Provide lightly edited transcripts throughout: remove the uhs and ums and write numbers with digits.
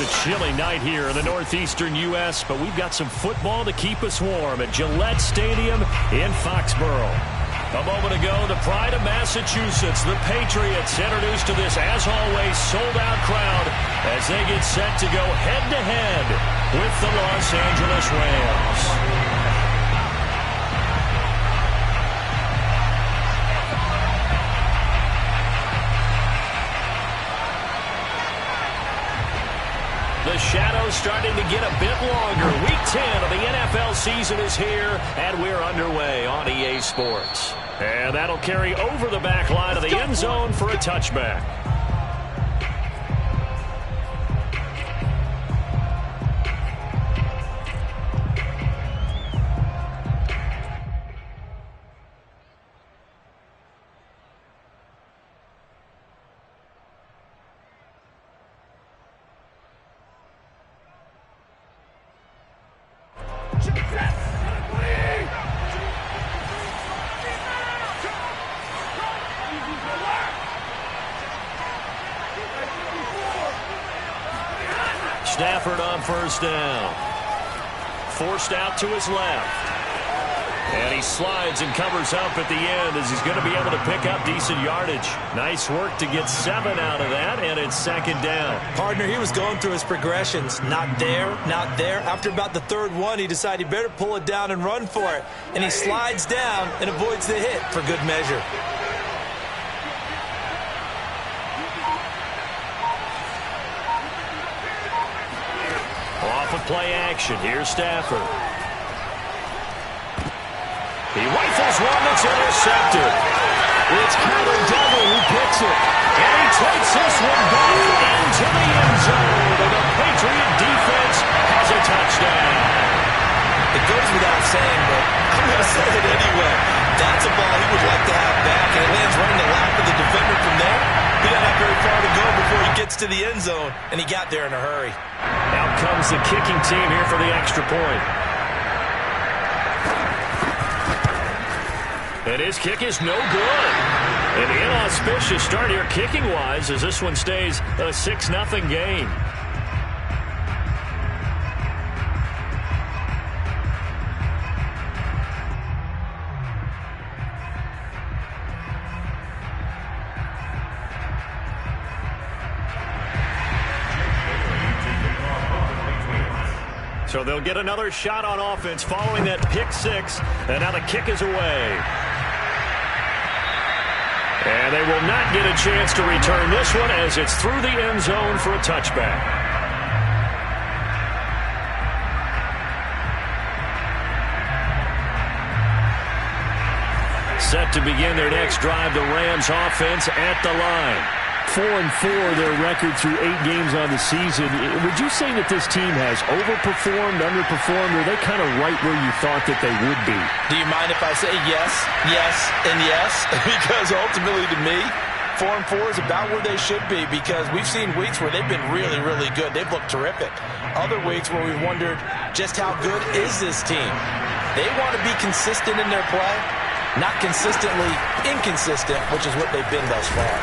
is a chilly night here in the northeastern U.S., but we've got some football to keep us warm at Gillette Stadium in Foxborough. A moment ago, the pride of Massachusetts, the Patriots, introduced to this, as always, sold-out crowd as they get set to go head-to-head with the Los Angeles Rams. The shadow's starting to get a bit longer. Week 10 of the NFL season is here, and we're underway on EA Sports. And that'll carry over the back line of the end zone for a touchback. Stafford on first down. Forced out to his left. And he slides and covers up at the end as he's going to be able to pick up decent yardage. Nice work to get 7 out of that, and it's second down. Partner, he was going through his progressions. Not there, not there. After about the third one, he decided he better pull it down and run for it. And he slides down and avoids the hit for good measure. Off of play action. Here's Stafford. He rifles one that's intercepted. It's Kyler Duggar who picks it. And he takes this one back into the end zone. And the Patriot defense has a touchdown. It goes without saying, but I'm going to say it anyway. That's a ball he would like to have back, and it lands right in the lap of the defender from there. He doesn't have very far to go before he gets to the end zone, and he got there in a hurry. Out comes the kicking team here for the extra point. And his kick is no good. An inauspicious start here kicking-wise as this one stays a 6-0 game. So they'll get another shot on offense following that pick six. And now the kick is away. And they will not get a chance to return this one as it's through the end zone for a touchback. Set to begin their next drive, the Rams offense at the line. 4-4 their record through 8 games on the season. Would you say that this team has overperformed, underperformed, or are they kind of right where you thought that they would be? Do you mind if I say yes, yes, and yes? Because ultimately to me, 4-4 is about where they should be, because we've seen weeks where they've been really, really good. They've looked terrific. Other weeks where we've wondered just how good is this team. They want to be consistent in their play, not consistently inconsistent, which is what they've been thus far.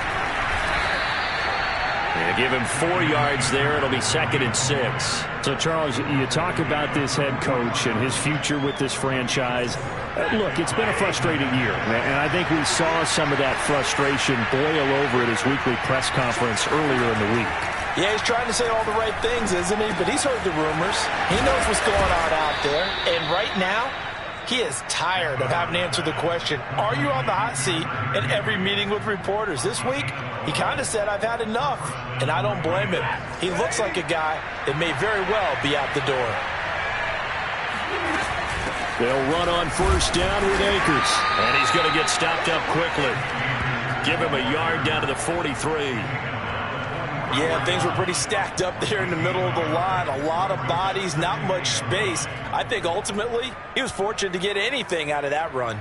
Yeah, give him 4 yards there. It'll be 2nd and 6. So, Charles, you talk about this head coach and his future with this franchise. Look, it's been a frustrating year, and I think we saw some of that frustration boil over at his weekly press conference earlier in the week. Yeah, he's trying to say all the right things, isn't he? But he's heard the rumors. He knows what's going on out there. And right now, he is tired of having to answer the question, are you on the hot seat in every meeting with reporters? This week, he kind of said, I've had enough, and I don't blame him. He looks like a guy that may very well be out the door. They'll run on first down with Akers. And he's going to get stopped up quickly. Give him a yard down to the 43. Yeah, things were pretty stacked up there in the middle of the line. A lot of bodies, not much space. I think ultimately he was fortunate to get anything out of that run.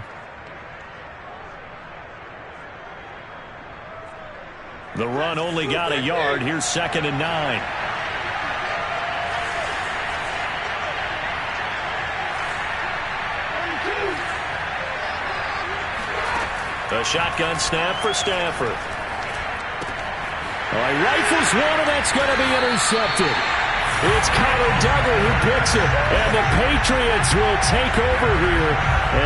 The run only got a yard. Here's 2nd and 9. A shotgun snap for Stafford. All right, rifles one, and that's going to be intercepted. It's Kyler Duggar who picks it, and the Patriots will take over here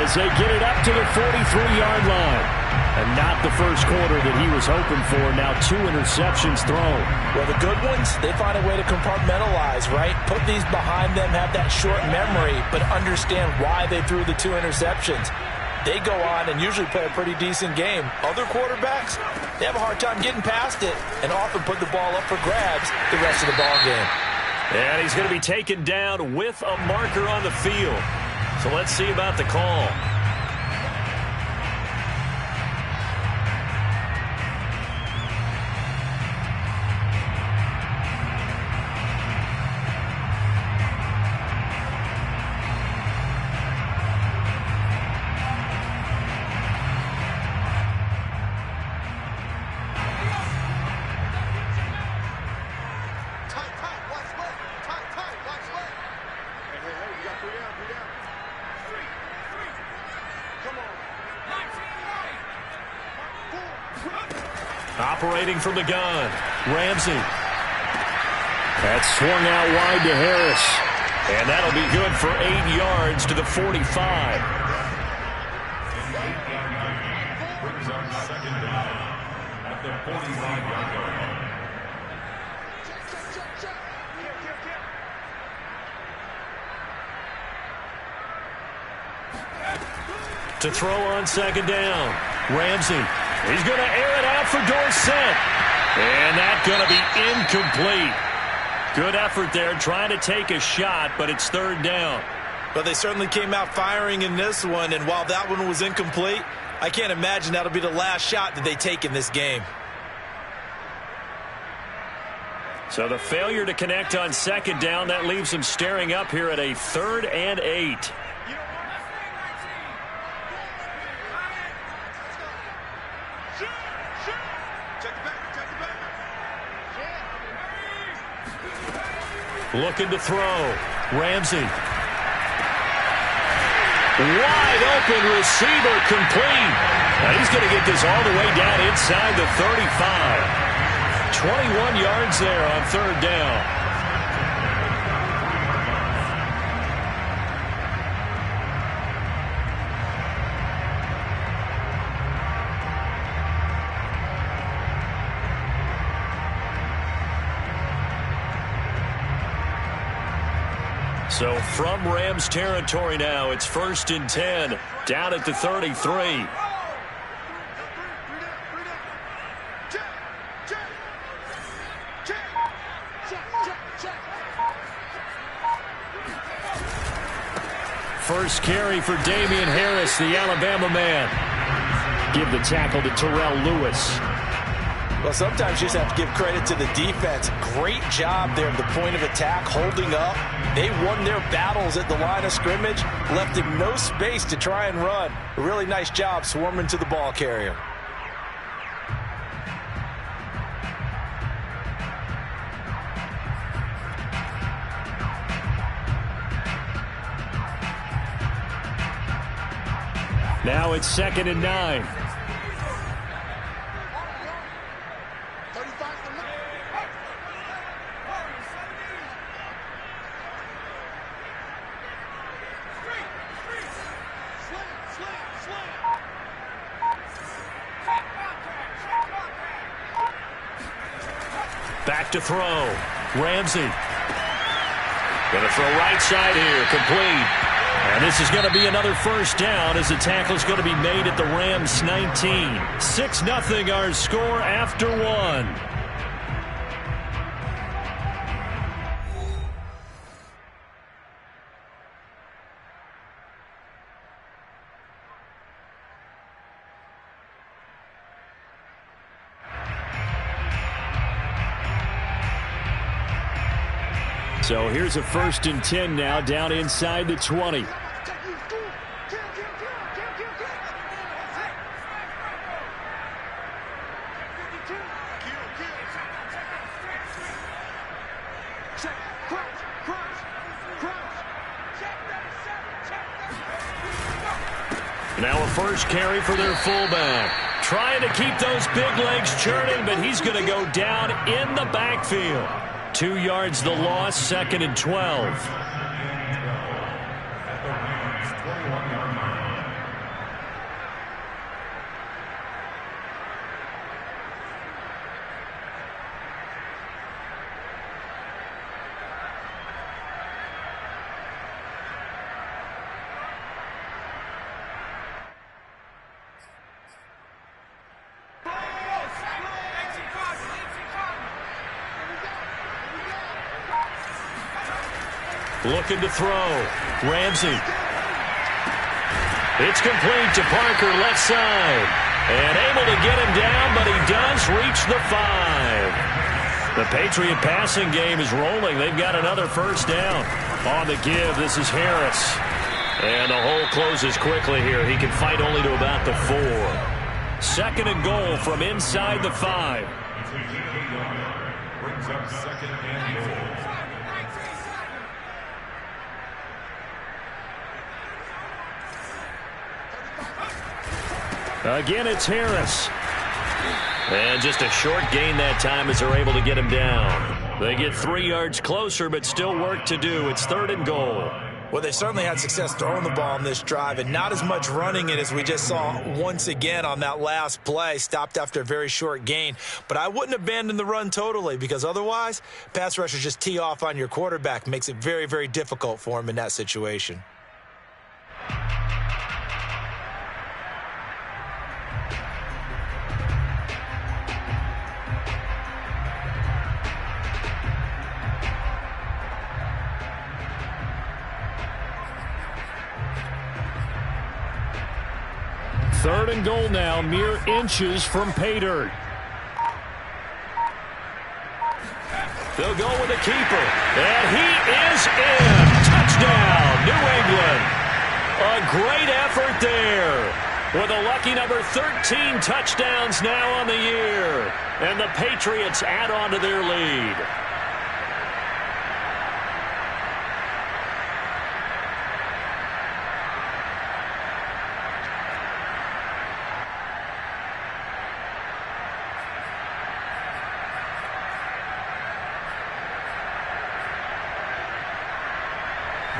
as they get it up to the 43-yard line. And not the first quarter that he was hoping for. Now 2 interceptions thrown. Well, the good ones, they find a way to compartmentalize, right? Put these behind them, have that short memory, but understand why they threw the 2 interceptions. They go on and usually play a pretty decent game. Other quarterbacks, they have a hard time getting past it and often put the ball up for grabs the rest of the ball game. And he's going to be taken down with a marker on the field. So let's see about the call. Operating from the gun, Ramsey. That's swung out wide to Harris. And that'll be good for 8 yards to the 45. Brings up second down at the 45-yard line. To throw on second down, Ramsey. He's going to air it out for Dorsett. And that's going to be incomplete. Good effort there trying to take a shot, but it's third down. But they certainly came out firing in this one, and while that one was incomplete, I can't imagine that'll be the last shot that they take in this game. So the failure to connect on second down, that leaves them staring up here at a 3rd and 8. Looking to throw. Ramsey. Wide open receiver complete. Now he's going to get this all the way down inside the 35. 21 yards there on third down. So from Rams territory now, it's 1st and 10, down at the 33. First carry for Damian Harris, the Alabama man. Give the tackle to Terrell Lewis. Well, sometimes you just have to give credit to the defense. Great job there at the point of attack, holding up. They won their battles at the line of scrimmage, left him no space to try and run. A really nice job swarming to the ball carrier. Now it's 2nd and 9. Back to throw. Ramsey. Going to throw right side here. Complete. And this is going to be another first down as the tackle is going to be made at the Rams 19. 6-0 our score after 1. So here's a 1st and 10 now, down inside the 20. Now a first carry for their fullback. Trying to keep those big legs churning, but he's going to go down in the backfield. 2 yards the loss, 2nd and 12. Looking to throw. Ramsey. It's complete to Parker, left side. And able to get him down, but he does reach the 5. The Patriot passing game is rolling. They've got another first down. On the give, this is Harris. And the hole closes quickly here. He can fight only to about the 4. 2nd and goal from inside the 5. Brings up 2nd and goal. Again, it's Harris. And just a short gain that time as they're able to get him down. They get 3 yards closer, but still work to do. It's 3rd and goal. Well, they certainly had success throwing the ball on this drive and not as much running it as we just saw once again on that last play. Stopped after a very short gain. But I wouldn't abandon the run totally because otherwise, pass rushers just tee off on your quarterback. Makes it very, very difficult for him in that situation. Third and goal now, mere inches from pay dirt. They'll go with the keeper, and he is in. Touchdown, New England. A great effort there. With a lucky number 13 touchdowns now on the year. And the Patriots add on to their lead.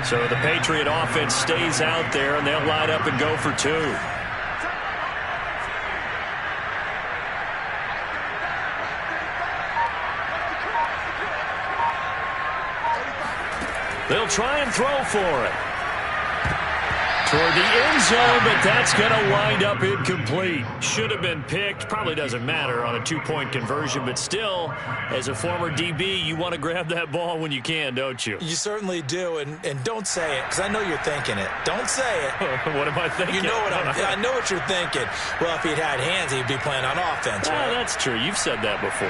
So the Patriot offense stays out there, and they'll line up and go for 2. They'll try and throw for it. Toward the end zone, but that's going to wind up incomplete. Should have been picked. Probably doesn't matter on a 2-point conversion, but still, as a former DB, you want to grab that ball when you can, don't you? You certainly do, and don't say it, because I know you're thinking it. Don't say it. What am I thinking? You know what I know what you're thinking. Well, if he'd had hands, he'd be playing on offense, right? That's true. You've said that before.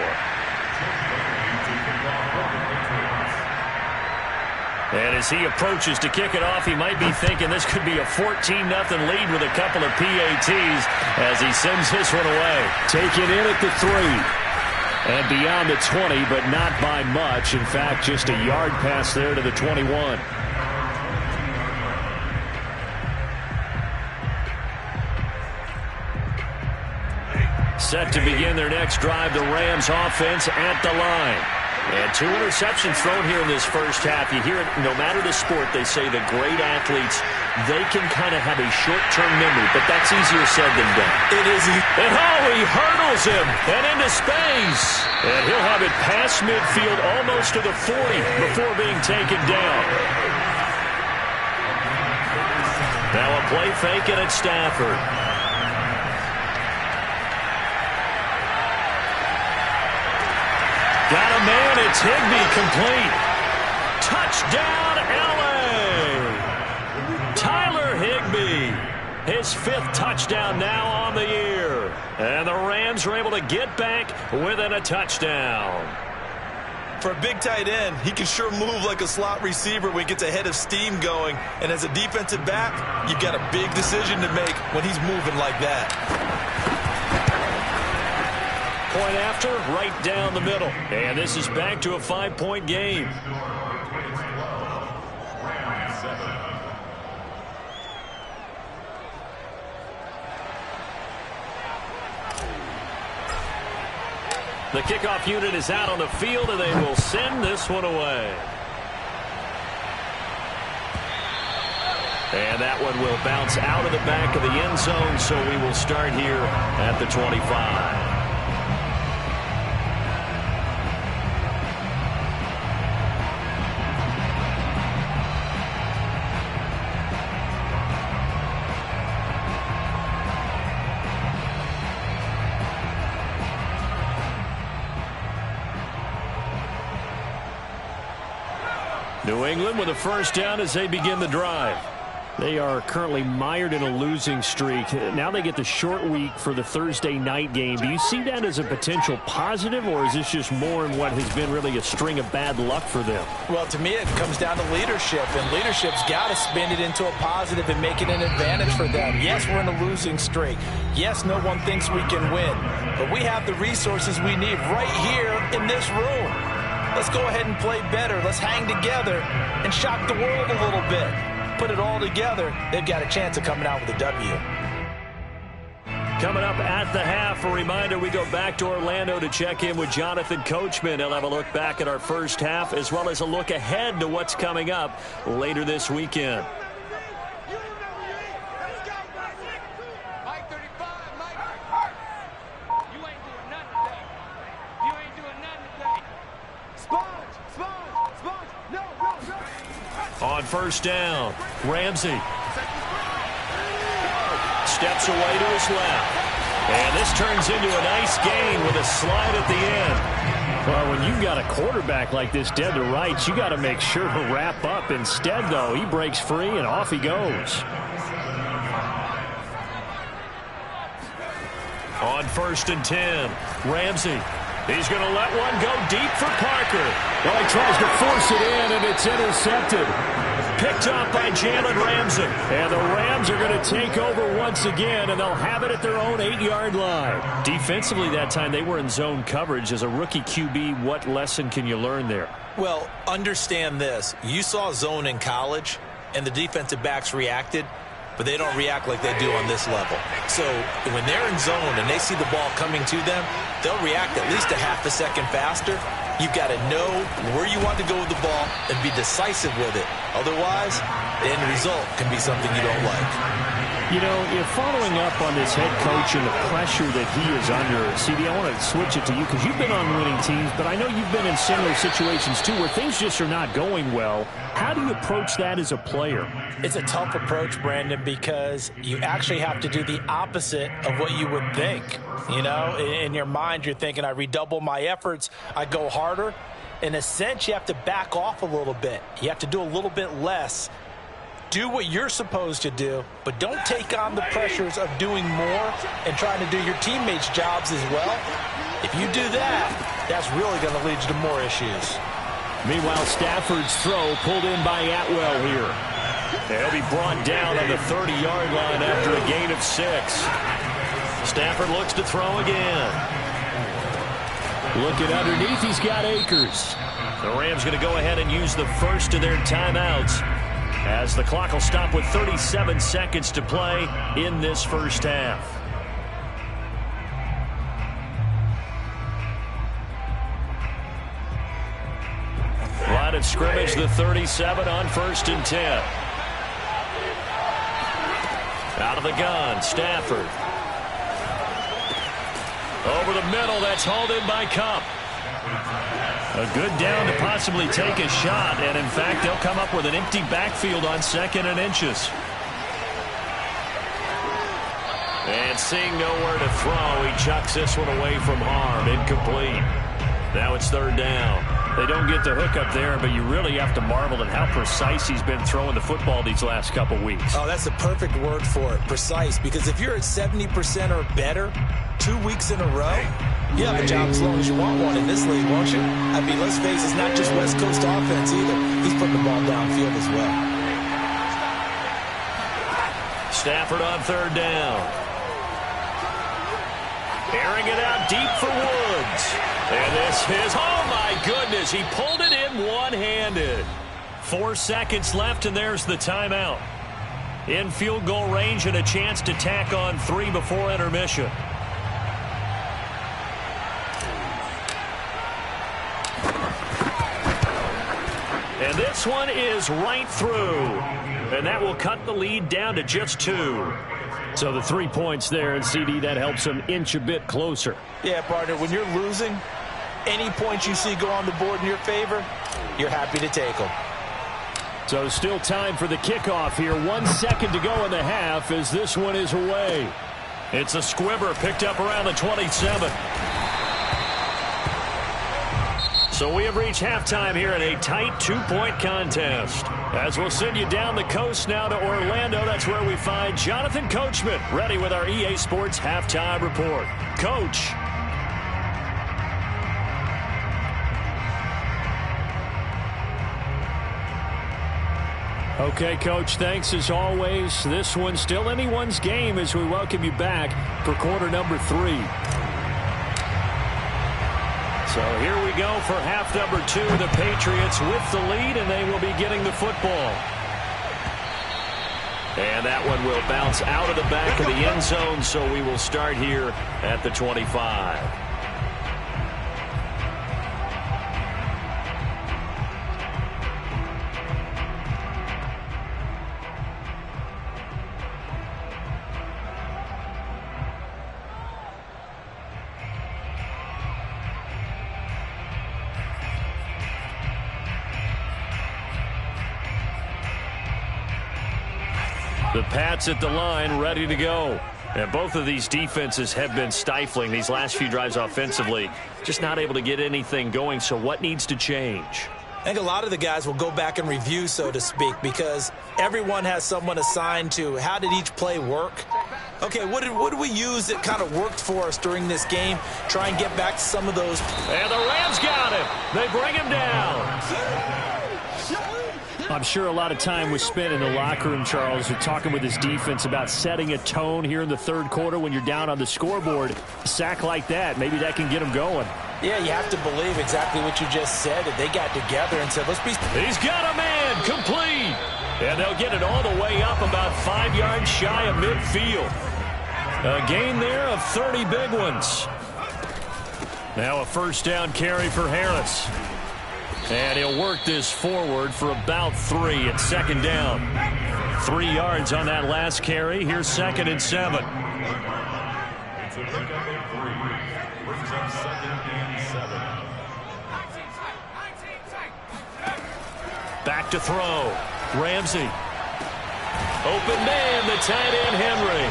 And as he approaches to kick it off, he might be thinking this could be a 14-0 lead with a couple of PATs as he sends this one away. Taken in at the 3. And beyond the 20, but not by much. In fact, just a yard pass there to the 21. Set to begin their next drive, the Rams offense at the line. And 2 interceptions thrown here in this first half. You hear it, no matter the sport, they say the great athletes, they can kind of have a short-term memory, but that's easier said than done. It is. And he hurdles him and into space. And he'll have it past midfield almost to the 40 before being taken down. Now a play fake and it's Stafford. Got a man, it's Higbee, complete. Touchdown, L.A. Tyler Higbee, his 5th touchdown now on the year. And the Rams are able to get back within a touchdown. For a big tight end, he can sure move like a slot receiver when he gets a head of steam going. And as a defensive back, you've got a big decision to make when he's moving like that. Point after, right down the middle. And this is back to a 5-point game. The kickoff unit is out on the field, and they will send this one away. And that one will bounce out of the back of the end zone, so we will start here at the 25. New England with a first down as they begin the drive. They are currently mired in a losing streak. Now they get the short week for the Thursday night game. Do you see that as a potential positive, or is this just more in what has been really a string of bad luck for them? Well, to me, it comes down to leadership, and leadership's got to spin it into a positive and make it an advantage for them. Yes, we're in a losing streak. Yes, no one thinks we can win, but we have the resources we need right here in this room. Let's go ahead and play better. Let's hang together and shock the world a little bit. Put it all together, they've got a chance of coming out with a W. Coming up at the half, a reminder, we go back to Orlando to check in with Jonathan Coachman. He'll have a look back at our first half as well as a look ahead to what's coming up later this weekend. On first down, Ramsey steps away to his left. And this turns into a nice gain with a slide at the end. Well, when you've got a quarterback like this dead to rights, you got to make sure to wrap up. Instead, though, he breaks free and off he goes. On first and 10, Ramsey. He's going to let one go deep for Parker. Well, he tries to force it in, and it's intercepted. Picked off by Jalen Ramsey. And the Rams are going to take over once again, and they'll have it at their own 8-yard line. Defensively that time, they were in zone coverage. As a rookie QB, what lesson can you learn there? Well, understand this. You saw zone in college, and the defensive backs reacted, but they don't react like they do on this level. So when they're in zone and they see the ball coming to them, they'll react at least a half a second faster. You've got to know where you want to go with the ball and be decisive with it. Otherwise, the end result can be something you don't like. You know, you're following up on this head coach and the pressure that he is under. CD, I want to switch it to you because you've been on winning teams, but I know you've been in similar situations too where things just are not going well. How do you approach that as a player? It's a tough approach, Brandon, because you actually have to do the opposite of what you would think. You know, in your mind, you're thinking, I redouble my efforts, I go harder. In a sense, you have to back off a little bit. You have to do a little bit less. Do what you're supposed to do, but don't take on the pressures of doing more and trying to do your teammates' jobs as well. If you do that, that's really going to lead you to more issues. Meanwhile, Stafford's throw pulled in by Atwell here. He'll be brought down on the 30-yard line after a gain of 6. Stafford looks to throw again. Looking underneath, he's got Akers. The Rams going to go ahead and use the first of their timeouts as the clock will stop with 37 seconds to play in this first half. Line of scrimmage, the 37 on first and 10. Out of the gun, Stafford. Over the middle, that's hauled in by Kupp. A good down to possibly take a shot, and in fact, they'll come up with an empty backfield on 2nd and inches. And seeing nowhere to throw, he chucks this one away from harm, incomplete. Now it's 3rd down. They don't get the hook up there, but you really have to marvel at how precise he's been throwing the football these last couple weeks. Oh, that's the perfect word for it, precise, because if you're at 70% or better 2 weeks in a row, you have a job as long as you want one in this league, won't you? I mean, let's face it, it's not just West Coast offense either. He's putting the ball downfield as well. Stafford on 3rd down. Airing it out deep for Woods. And this is, oh my goodness, he pulled it in one-handed. 4 seconds left, and there's the timeout. In field goal range and a chance to tack on 3 before intermission. And this one is right through. And that will cut the lead down to just 2. So the 3 points there, and CD, that helps them inch a bit closer. Yeah, partner, when you're losing, any points you see go on the board in your favor, you're happy to take them. So still time for the kickoff here. 1 second to go in the half as this one is away. It's a squibber picked up around the 27. So we have reached halftime here in a tight 2-point contest. As we'll send you down the coast now to Orlando, that's where we find Jonathan Coachman, ready with our EA Sports Halftime Report. Coach. Okay, Coach, thanks as always. This one's still anyone's game as we welcome you back for quarter number 3. So here we go for half number 2. The Patriots with the lead, and they will be getting the football. And that one will bounce out of the back of the end zone, so we will start here at the 25. The Pats at the line, ready to go. And both of these defenses have been stifling these last few drives offensively. Just not able to get anything going, so what needs to change? I think a lot of the guys will go back and review, so to speak, because everyone has someone assigned to how did each play work. Okay, what did we use that kind of worked for us during this game? Try and get back to some of those. And the Rams got him. They bring him down. I'm sure a lot of time was spent in the locker room, Charles, talking with his defense about setting a tone here in the third quarter when you're down on the scoreboard. A sack like that, maybe that can get them going. Yeah, you have to believe exactly what you just said. That they got together and said, let's be... He's got a man, complete. And they'll get it all the way up about 5 yards shy of midfield. A gain there of 30 big ones. Now a first down carry for Harris. And he'll work this forward for about 3 at second down. 3 yards on that last carry. Here's 2nd and 7. It's a pickup of 3. Brings up 2nd and 7. Back to throw. Ramsey. Open man, the tight end Henry.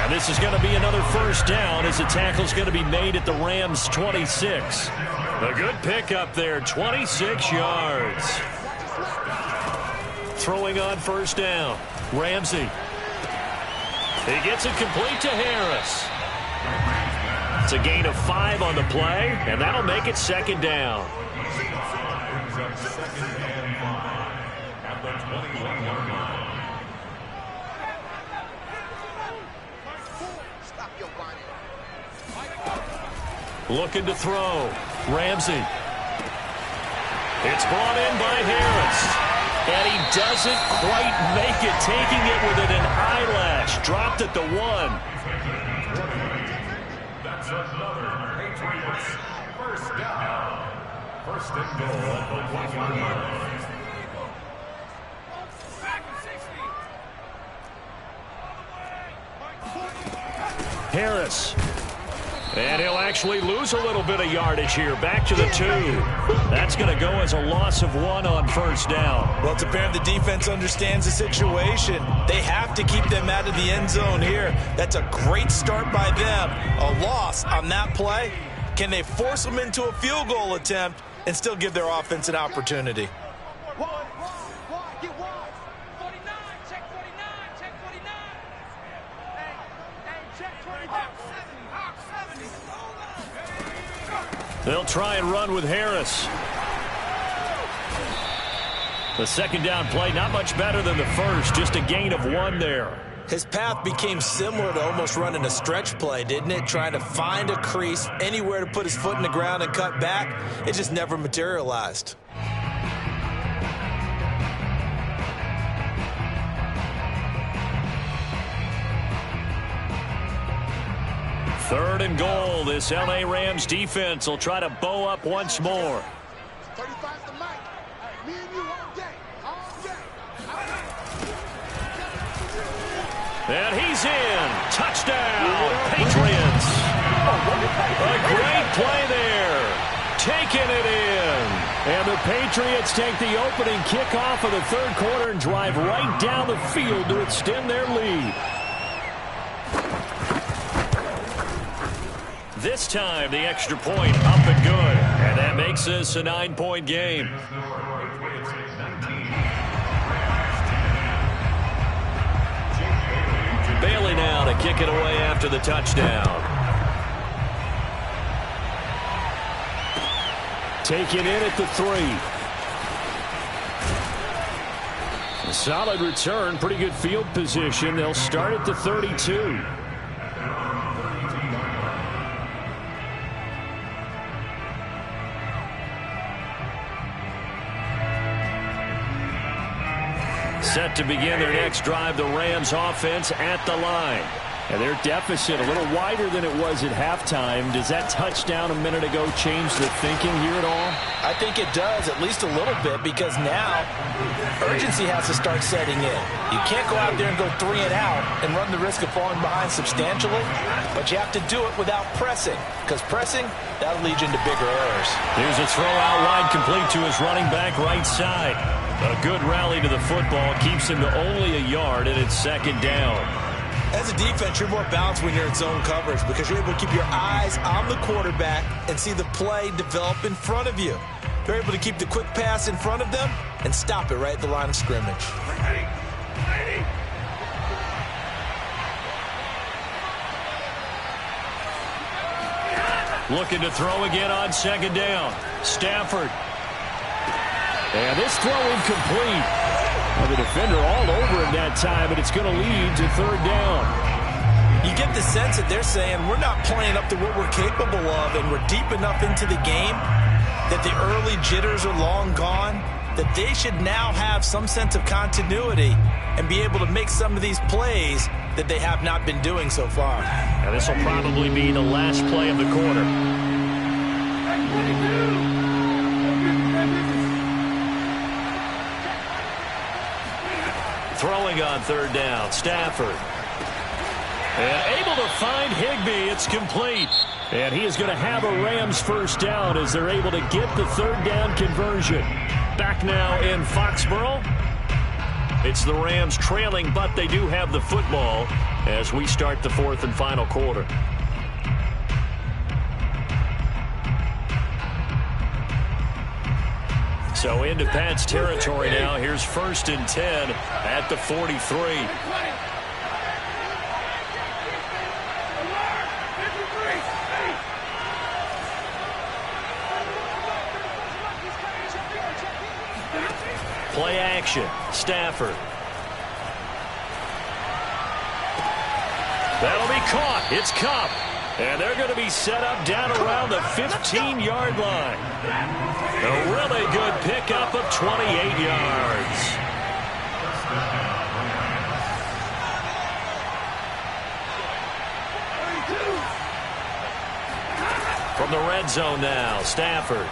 And this is going to be another first down as the tackle's going to be made at the Rams' 26. A good pickup there, 26 yards. Throwing on first down. Ramsey. He gets it complete to Harris. It's a gain of 5 on the play, and that'll make it second down. Brings up 2nd and 5 at the 21-yard line. Looking to throw. Ramsey. It's brought in by Harris. And he doesn't quite make it, taking it with an eyelash. Dropped at the 1. That's another Patriots first down. First and goal at the 1-yard line. Harris. And he'll actually lose a little bit of yardage here. Back to the 2. That's going to go as a loss of 1 on first down. Well, it's apparent the defense understands the situation. They have to keep them out of the end zone here. That's a great start by them. A loss on that play. Can they force them into a field goal attempt and still give their offense an opportunity? They'll try and run with Harris. The second down play, not much better than the first, just a gain of 1 there. His path became similar to almost running a stretch play, didn't it? Trying to find a crease, anywhere to put his foot in the ground and cut back. It just never materialized. Third and goal. This L.A. Rams defense will try to bow up once more. 35's the mic. Me and you all day. And he's in. Touchdown, Patriots. A great play there. Taking it in. And the Patriots take the opening kickoff of the third quarter and drive right down the field to extend their lead. This time, the extra point up and good. And that makes this a 9-point game. Bailey now to kick it away after the touchdown. Taken in at the 3. A solid return, pretty good field position. They'll start at the 32. Set to begin their next drive, the Rams offense at the line. And their deficit a little wider than it was at halftime. Does that touchdown a minute ago change the thinking here at all? I think it does, at least a little bit, because now urgency has to start setting in. You can't go out there and go 3 and out and run the risk of falling behind substantially, but you have to do it without pressing, because pressing, that'll lead you into bigger errors. Here's a throw out wide, complete to his running back right side. A good rally to the football keeps him to only a yard, and it's second down. As a defense, you're more balanced when you're in zone coverage because you're able to keep your eyes on the quarterback and see the play develop in front of you. You're able to keep the quick pass in front of them and stop it right at the line of scrimmage. Looking to throw again on second down. Stafford. And this throw incomplete. Well, the defender all over him that time, but it's going to lead to third down. You get the sense that they're saying we're not playing up to what we're capable of, and we're deep enough into the game that the early jitters are long gone, that they should now have some sense of continuity and be able to make some of these plays that they have not been doing so far. Now this will probably be the last play of the quarter. Throwing on third down, Stafford. And able to find Higbee. It's complete. And he is going to have a Rams first down as they're able to get the third down conversion. Back now in Foxborough. It's the Rams trailing, but they do have the football as we start the fourth and final quarter. So into Pat's territory now. Here's 1st and 10 at the 43. Play action. Stafford. That'll be caught. It's Cup. And they're going to be set up down around the 15-yard line. A really good pickup of 28 yards. From the red zone now, Stafford.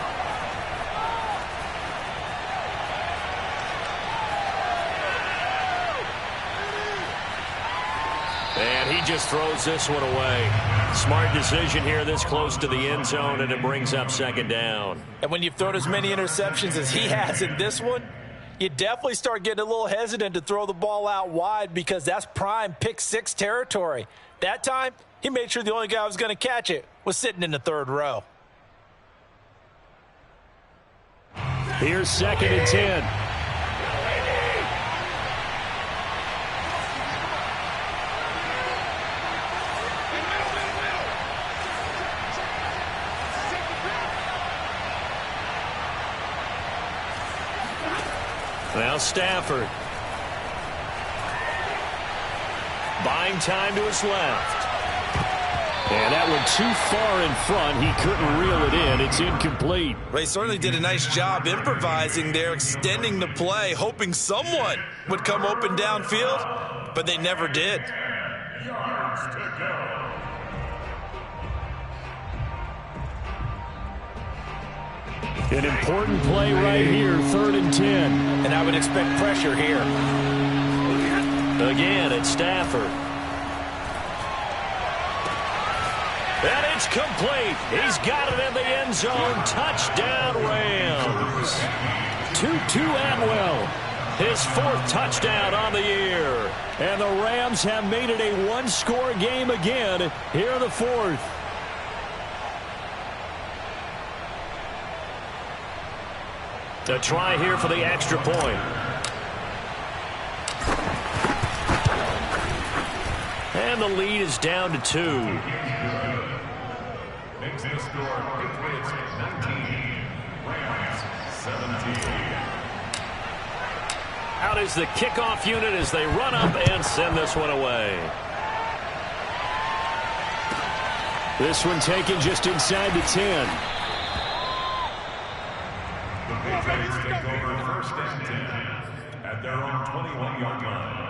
And he just throws this one away. Smart decision here this close to the end zone, and it brings up second down. And when you've thrown as many interceptions as he has in this one, you definitely start getting a little hesitant to throw the ball out wide because that's prime pick six territory. That time, he made sure the only guy who was going to catch it was sitting in the third row. Here's 2nd and 10. Now Stafford. Buying time to his left. And that one too far in front. He couldn't reel it in. It's incomplete. They certainly did a nice job improvising there, extending the play, hoping someone would come open downfield, but they never did. Yards to go. An important play right here, 3rd and 10. And I would expect pressure here. Again, it's Stafford. And it's complete. He's got it in the end zone. Touchdown, Rams. Tutu Atwell, his 4th touchdown on the year. And the Rams have made it a one-score game again here in the 4th. A try here for the extra point. And the lead is down to 2. Makes the score Patriots 19, Rams 17. Out is the kickoff unit as they run up and send this one away. This one taken just inside the 10. The Patriots take over 1st and 10 at their own 21-yard line.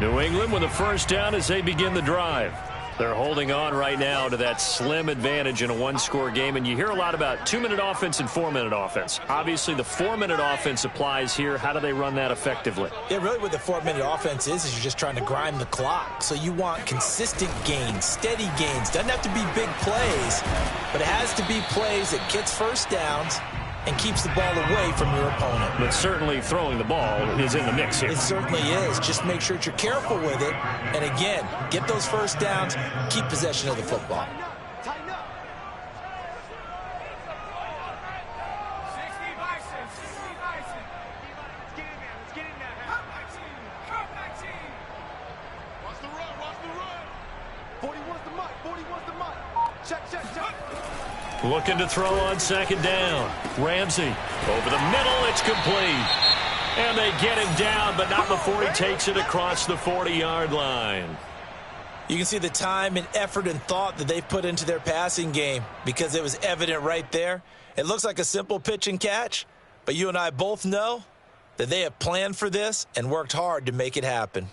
New England with a 1st down as they begin the drive. They're holding on right now to that slim advantage in a one-score game, and you hear a lot about 2-minute offense and 4-minute offense. Obviously, the 4-minute offense applies here. How do they run that effectively? Yeah, really what the 4-minute offense is you're just trying to grind the clock. So you want consistent gains, steady gains. Doesn't have to be big plays, but it has to be plays that gets 1st downs and keeps the ball away from your opponent. But certainly throwing the ball is in the mix here. It certainly is. Just make sure that you're careful with it. And again, get those 1st downs, keep possession of the football. Looking to throw on 2nd down. Ramsey over the middle. It's complete. And they get him down, but not before he takes it across the 40-yard line. You can see the time and effort and thought that they put into their passing game because it was evident right there. It looks like a simple pitch and catch, but you and I both know that they have planned for this and worked hard to make it happen.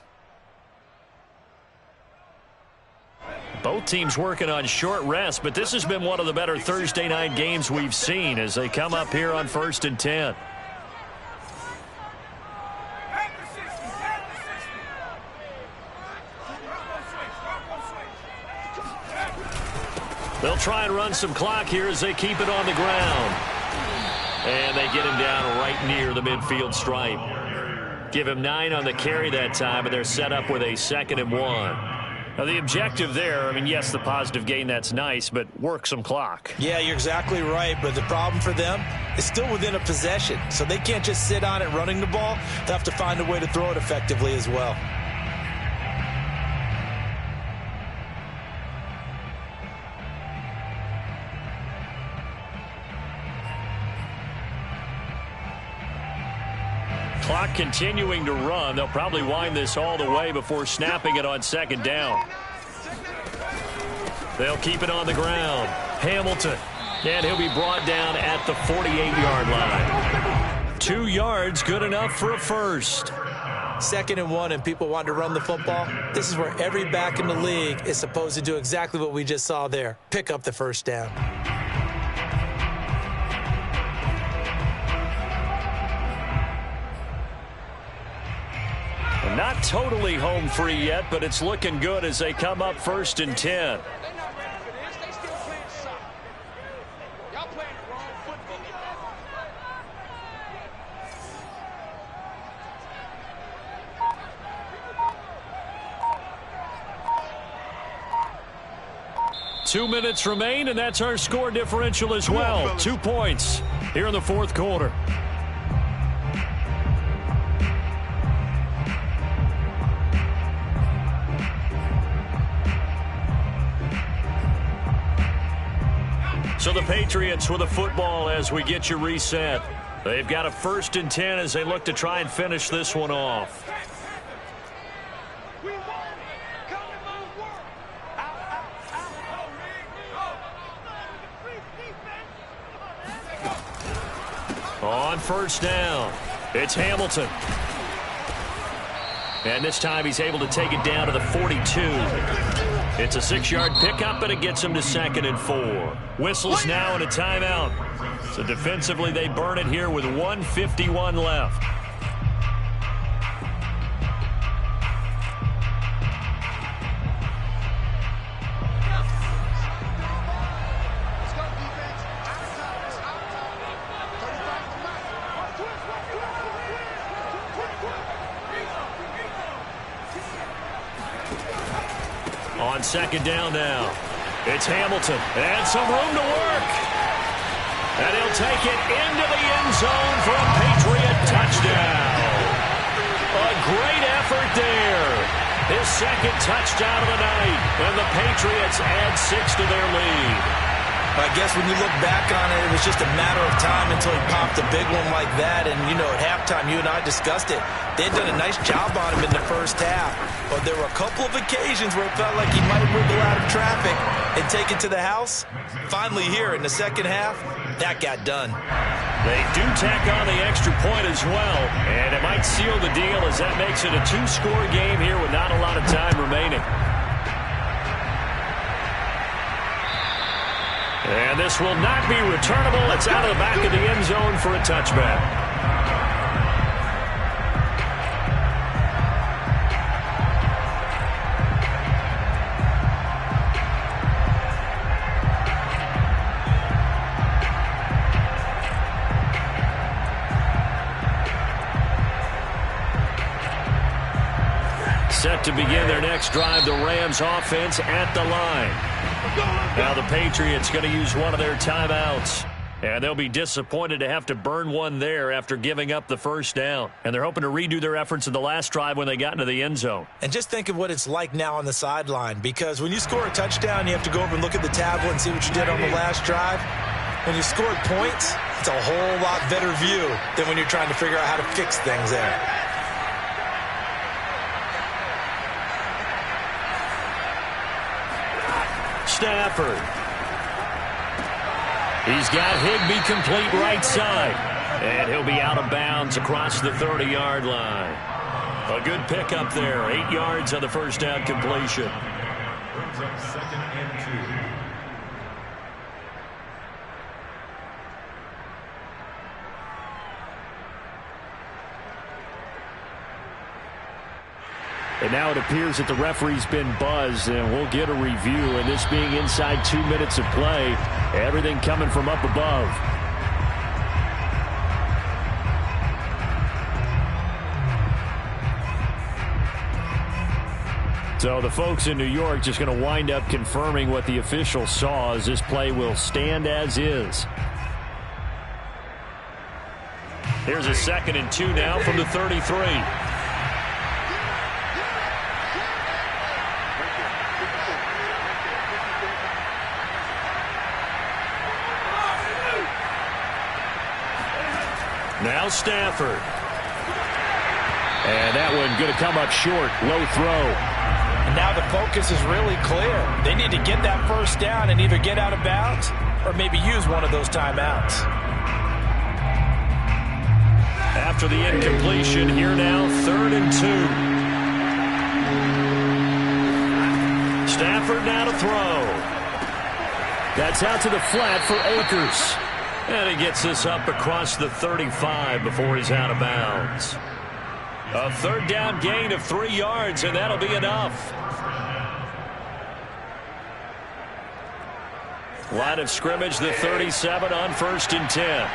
Both teams working on short rest, but this has been one of the better Thursday night games we've seen as they come up here on 1st and 10. They'll try and run some clock here as they keep it on the ground. And they get him down right near the midfield stripe. Give him 9 on the carry that time, and they're set up with a 2nd and 1. Now, the objective there, I mean, yes, the positive gain, that's nice, but work some clock. Yeah, you're exactly right, but the problem for them is still within a possession, so they can't just sit on it running the ball. They have to find a way to throw it effectively as well. Clock continuing to run. They'll probably wind this all the way before snapping it on 2nd down. They'll keep it on the ground. Hamilton. And he'll be brought down at the 48-yard line. 2 yards, good enough for a 1st. 2nd and 1 and people want to run the football. This is where every back in the league is supposed to do exactly what we just saw there. Pick up the 1st down. Not totally home free yet, but it's looking good as they come up 1st and 10. Two minutes remain, and that's our score differential as well. 2 points here in the 4th quarter. So the Patriots with the football as we get you reset. They've got a 1st and 10 as they look to try and finish this one off. On 1st down, it's Hamilton. And this time he's able to take it down to the 42. It's a 6-yard pickup, and it gets him to 2nd and 4. Whistles now and a timeout. So defensively, they burn it here with 1:51 left. On second down now. It's Hamilton. And some room to work. And he'll take it into the end zone for a Patriot touchdown. A great effort there. His second touchdown of the night. And the Patriots add 6 to their lead. I guess when you look back on it, it was just a matter of time until he popped a big one like that. And, you know, at halftime, you and I discussed it. They had done a nice job on him in the first half. But there were a couple of occasions where it felt like he might wiggle out of traffic and take it to the house. Finally here in the second half, that got done. They do tack on the extra point as well. And it might seal the deal as that makes it a 2-score game here with not a lot of time remaining. And this will not be returnable. It's out of the back of the end zone for a touchback. Set to begin their next drive, the Rams offense at the line. Now the Patriots going to use one of their timeouts. And they'll be disappointed to have to burn one there after giving up the first down. And they're hoping to redo their efforts in the last drive when they got into the end zone. And just think of what it's like now on the sideline. Because when you score a touchdown, you have to go over and look at the tablet and see what you did on the last drive. When you scored points, it's a whole lot better view than when you're trying to figure out how to fix things there. Stafford. He's got Higbee complete right side. And he'll be out of bounds across the 30-yard line. A good pickup there. 8 yards on the first down completion. Brings up 2nd and 2. And now it appears that the referee's been buzzed, and we'll get a review. And this being inside 2 minutes of play, everything coming from up above. So the folks in New York just going to wind up confirming what the official saw, as this play will stand as is. Here's a 2nd and 2 now from the 33. Now Stafford. And that one going to come up short. Low throw. And now the focus is really clear. They need to get that first down and either get out of bounds or maybe use one of those timeouts. After the incompletion, here now, 3rd and 2. Stafford now to throw. That's out to the flat for Akers. And he gets this up across the 35 before he's out of bounds. A 3rd down gain of 3 yards, and that'll be enough. Line of scrimmage, the 37 on 1st and 10.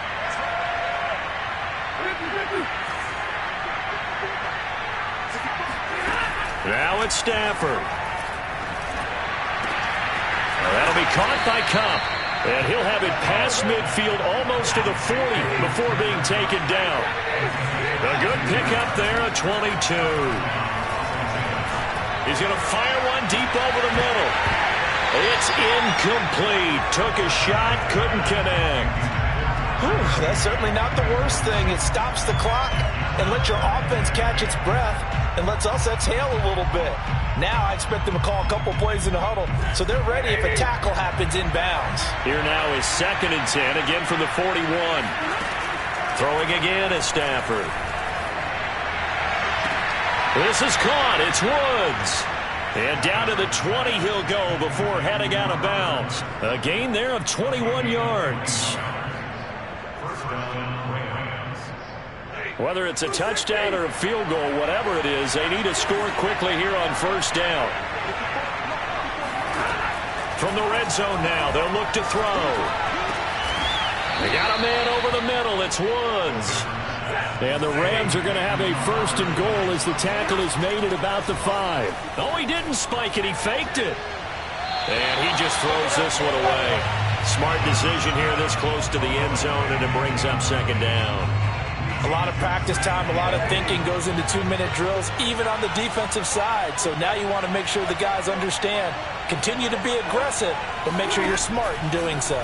Now it's Stafford. Well, that'll be caught by Cup. And he'll have it past midfield almost to the 40 before being taken down. A good pickup there at 22. He's going to fire one deep over the middle. It's incomplete. Took a shot, couldn't connect. That's certainly not the worst thing. It stops the clock and lets your offense catch its breath and lets us exhale a little bit. Now I expect them to call a couple plays in the huddle, so they're ready if a tackle happens inbounds. Here now is 2nd and 10, again from the 41. Throwing again is Stafford. This is caught. It's Woods. And down to the 20 he'll go before heading out of bounds. A gain there of 21 yards. Whether it's a touchdown or a field goal, whatever it is, they need to score quickly here on 1st down. From the red zone now, they'll look to throw. They got a man over the middle. It's Woods. And the Rams are going to have a 1st and goal as the tackle is made at about the 5. Oh, he didn't spike it. He faked it. And he just throws this one away. Smart decision here this close to the end zone, and it brings up 2nd down. A lot of practice time, a lot of thinking goes into 2-minute drills, even on the defensive side. So now you want to make sure the guys understand. Continue to be aggressive, but make sure you're smart in doing so.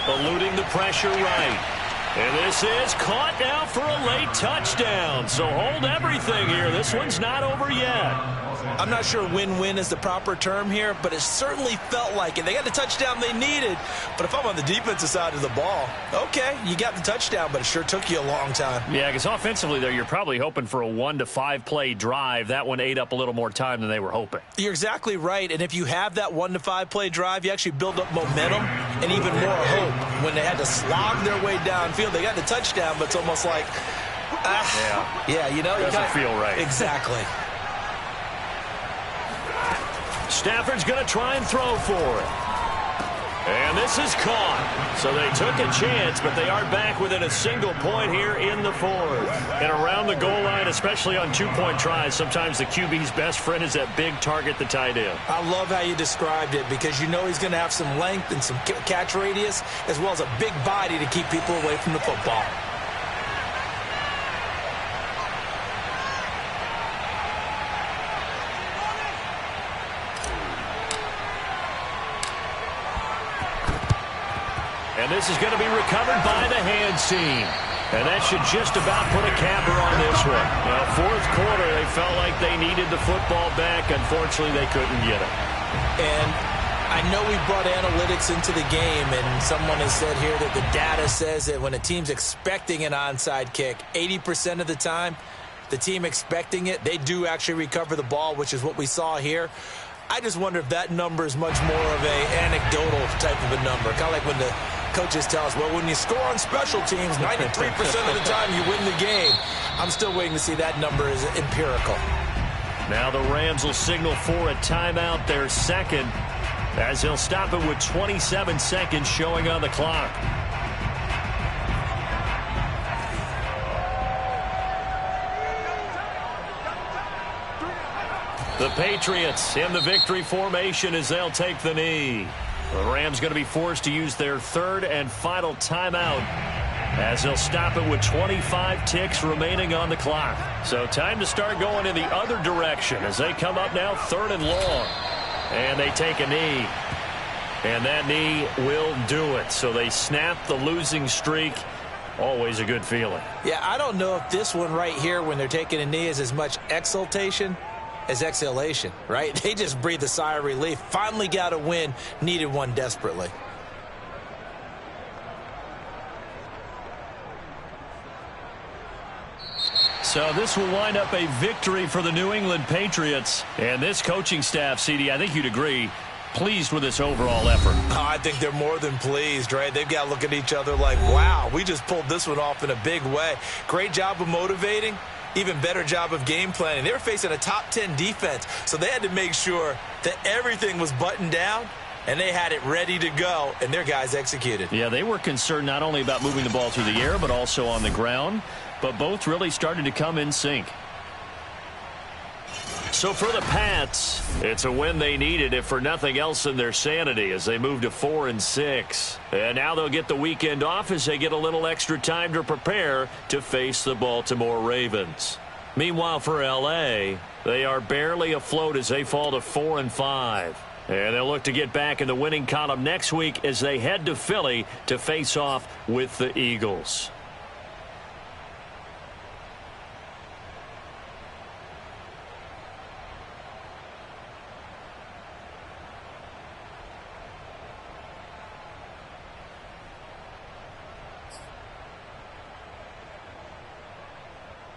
Eluding the pressure right. And this is caught now for a late touchdown. So hold everything here. This one's not over yet. I'm not sure win-win is the proper term here, but it certainly felt like it. They got the touchdown they needed, but if I'm on the defensive side of the ball, okay, you got the touchdown, but it sure took you a long time. Yeah, because offensively, though, you're probably hoping for a 1 to 5 play drive. That one ate up a little more time than they were hoping. You're exactly right, and if you have that 1 to 5 play drive, you actually build up momentum and even more hope. When they had to slog their way downfield, they got the touchdown, but it's almost like, yeah, you know, doesn't feel right. Exactly. Stafford's going to try and throw for it. And this is caught. So they took a chance, but they are back within a single point here in the 4th. And around the goal line, especially on 2-point tries, sometimes the QB's best friend is that big target, the tight end. I love how you described it because you know he's going to have some length and some catch radius as well as a big body to keep people away from the football. And this is going to be recovered by the hands team. And that should just about put a capper on this one. Well, 4th quarter, they felt like they needed the football back. Unfortunately, they couldn't get it. And I know we brought analytics into the game, and someone has said here that the data says that when a team's expecting an onside kick, 80% of the time, the team expecting it, they do actually recover the ball, which is what we saw here. I just wonder if that number is much more of a anecdotal type of a number. Kind of like when the coaches tell us, well, when you score on special teams, 93% of the time you win the game. I'm still waiting to see that number is empirical. Now the Rams will signal for a timeout, their 2nd, as they'll stop it with 27 seconds showing on the clock. The Patriots in the victory formation as they'll take the knee. The Rams going to be forced to use their 3rd and final timeout as they'll stop it with 25 ticks remaining on the clock. So time to start going in the other direction as they come up now 3rd and long. And they take a knee. And that knee will do it. So they snap the losing streak. Always a good feeling. Yeah, I don't know if this one right here when they're taking a knee is as much exultation as exhalation, right? They just breathed a sigh of relief. Finally got a win, needed one desperately. So this will wind up a victory for the New England Patriots. And this coaching staff, CD, I think you'd agree, pleased with this overall effort. Oh, I think they're more than pleased, right? They've got to look at each other like, wow, we just pulled this one off in a big way. Great job of motivating. Even better job of game planning. They were facing a top 10 defense, so they had to make sure that everything was buttoned down, and they had it ready to go, and their guys executed. Yeah, they were concerned not only about moving the ball through the air, but also on the ground, but both really started to come in sync. So for the Pats, it's a win they needed, if for nothing else in their sanity, as they move to 4-6. And now they'll get the weekend off as they get a little extra time to prepare to face the Baltimore Ravens. Meanwhile, for L.A., they are barely afloat as they fall to 4-5. And they'll look to get back in the winning column next week as they head to Philly to face off with the Eagles.